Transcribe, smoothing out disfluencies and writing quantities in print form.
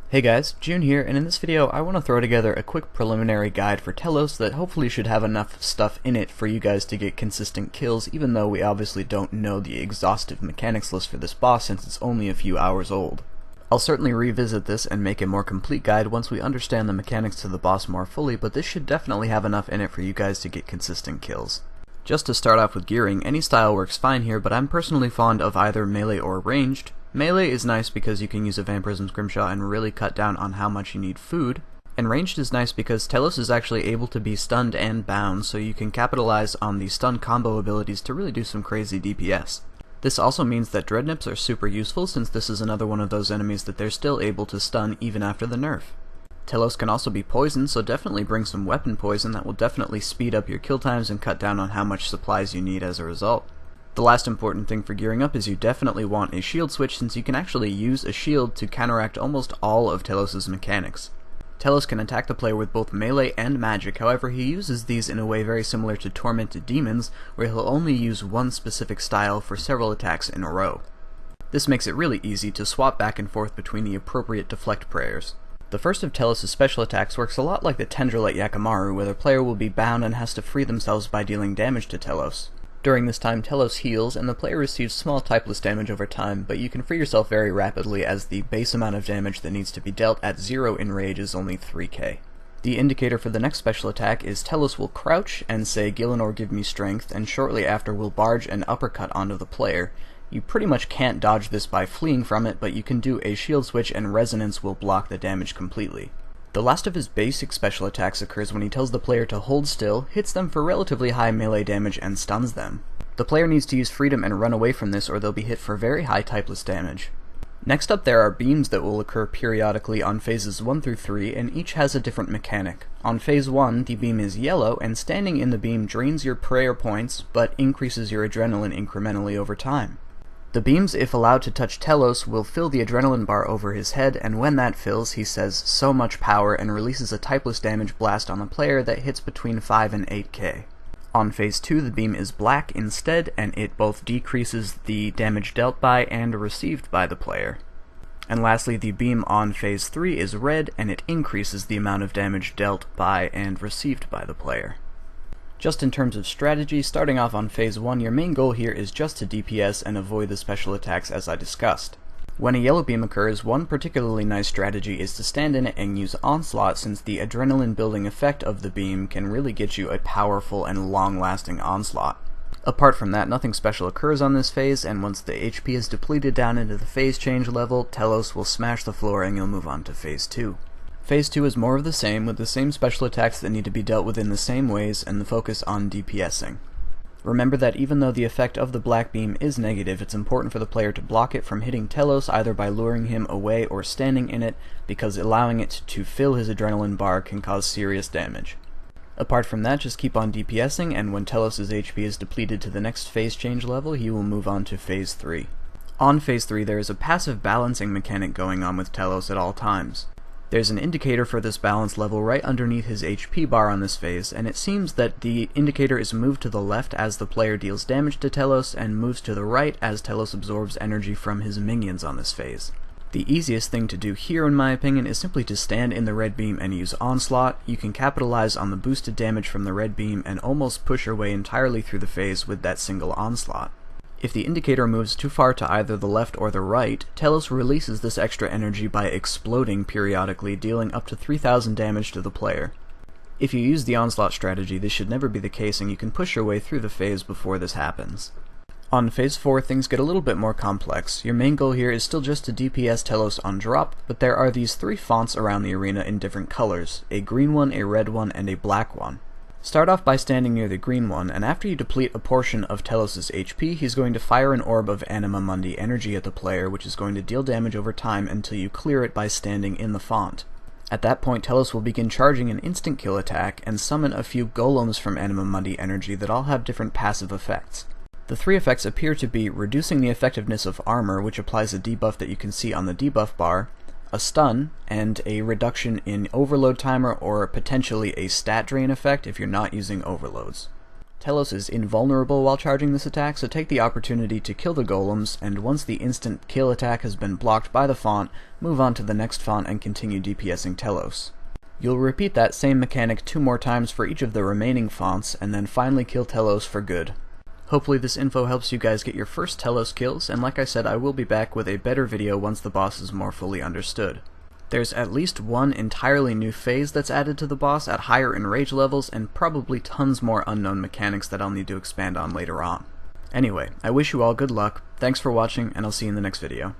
Hey guys, June here, and in this video I want to throw together a quick preliminary guide for Telos that hopefully should have enough stuff in it for you guys to get consistent kills, even though we obviously don't know the exhaustive mechanics list for this boss since it's only a few hours old. I'll certainly revisit this and make a more complete guide once we understand the mechanics to the boss more fully, but this should definitely have enough in it for you guys to get consistent kills. Just to start off with gearing, any style works fine here, but I'm personally fond of either melee or ranged. Melee is nice because you can use a Vampirism Scrimshaw and really cut down on how much you need food, and ranged is nice because Telos is actually able to be stunned and bound, so you can capitalize on the stun combo abilities to really do some crazy DPS. This also means that Dreadnips are super useful since this is another one of those enemies that they're still able to stun even after the nerf. Telos can also be poisoned, so definitely bring some weapon poison that will definitely speed up your kill times and cut down on how much supplies you need as a result. The last important thing for gearing up is you definitely want a shield switch, since you can actually use a shield to counteract almost all of Telos' mechanics. Telos can attack the player with both melee and magic, however he uses these in a way very similar to tormented demons, where he'll only use one specific style for several attacks in a row. This makes it really easy to swap back and forth between the appropriate deflect prayers. The first of Telos' special attacks works a lot like the Tendril at Yakamaru, where the player will be bound and has to free themselves by dealing damage to Telos. During this time, Telos heals, and the player receives small typeless damage over time, but you can free yourself very rapidly as the base amount of damage that needs to be dealt at 0 in rage is only 3k. The indicator for the next special attack is Telos will crouch and say Gillinor give me strength, and shortly after will barge and uppercut onto the player. You pretty much can't dodge this by fleeing from it, but you can do a shield switch and resonance will block the damage completely. The last of his basic special attacks occurs when he tells the player to hold still, hits them for relatively high melee damage, and stuns them. The player needs to use freedom and run away from this, or they'll be hit for very high typeless damage. Next up, there are beams that will occur periodically on phases 1 through 3, and each has a different mechanic. On phase 1, the beam is yellow, and standing in the beam drains your prayer points, but increases your adrenaline incrementally over time. The beams, if allowed to touch Telos, will fill the adrenaline bar over his head, and when that fills, he says so much power and releases a typeless damage blast on the player that hits between 5 and 8k. On phase 2, the beam is black instead, and it both decreases the damage dealt by and received by the player. And lastly, the beam on phase 3 is red, and it increases the amount of damage dealt by and received by the player. Just in terms of strategy, starting off on phase 1, your main goal here is just to DPS and avoid the special attacks as I discussed. When a yellow beam occurs, one particularly nice strategy is to stand in it and use Onslaught, since the adrenaline building effect of the beam can really get you a powerful and long-lasting onslaught. Apart from that, nothing special occurs on this phase, and once the HP is depleted down into the phase change level, Telos will smash the floor and you'll move on to phase 2. Phase 2 is more of the same, with the same special attacks that need to be dealt with in the same ways, and the focus on DPSing. Remember that even though the effect of the black beam is negative, it's important for the player to block it from hitting Telos either by luring him away or standing in it, because allowing it to fill his adrenaline bar can cause serious damage. Apart from that, just keep on DPSing, and when Telos' HP is depleted to the next phase change level, he will move on to phase 3. On phase 3, there is a passive balancing mechanic going on with Telos at all times. There's an indicator for this balance level right underneath his HP bar on this phase, and it seems that the indicator is moved to the left as the player deals damage to Telos, and moves to the right as Telos absorbs energy from his minions on this phase. The easiest thing to do here, in my opinion, is simply to stand in the red beam and use Onslaught. You can capitalize on the boosted damage from the red beam and almost push your way entirely through the phase with that single Onslaught. If the indicator moves too far to either the left or the right, Telos releases this extra energy by exploding periodically, dealing up to 3000 damage to the player. If you use the Onslaught strategy, this should never be the case, and you can push your way through the phase before this happens. On phase 4, things get a little bit more complex. Your main goal here is still just to DPS Telos on drop, but there are these 3 fonts around the arena in different colors: a green one, a red one, and a black one. Start off by standing near the green one, and after you deplete a portion of Telos' HP, he's going to fire an orb of Anima Mundi energy at the player, which is going to deal damage over time until you clear it by standing in the font. At that point, Telos will begin charging an instant kill attack, and summon a few golems from Anima Mundi energy that all have different passive effects. The 3 effects appear to be reducing the effectiveness of armor, which applies a debuff that you can see on the debuff bar, a stun, and a reduction in overload timer or potentially a stat drain effect if you're not using overloads. Telos is invulnerable while charging this attack, so take the opportunity to kill the golems, and once the instant kill attack has been blocked by the font, move on to the next font and continue DPSing Telos. You'll repeat that same mechanic 2 more times for each of the remaining fonts, and then finally kill Telos for good. Hopefully this info helps you guys get your first Telos kills, and like I said, I will be back with a better video once the boss is more fully understood. There's at least one entirely new phase that's added to the boss at higher enrage levels, and probably tons more unknown mechanics that I'll need to expand on later on. Anyway, I wish you all good luck, thanks for watching, and I'll see you in the next video.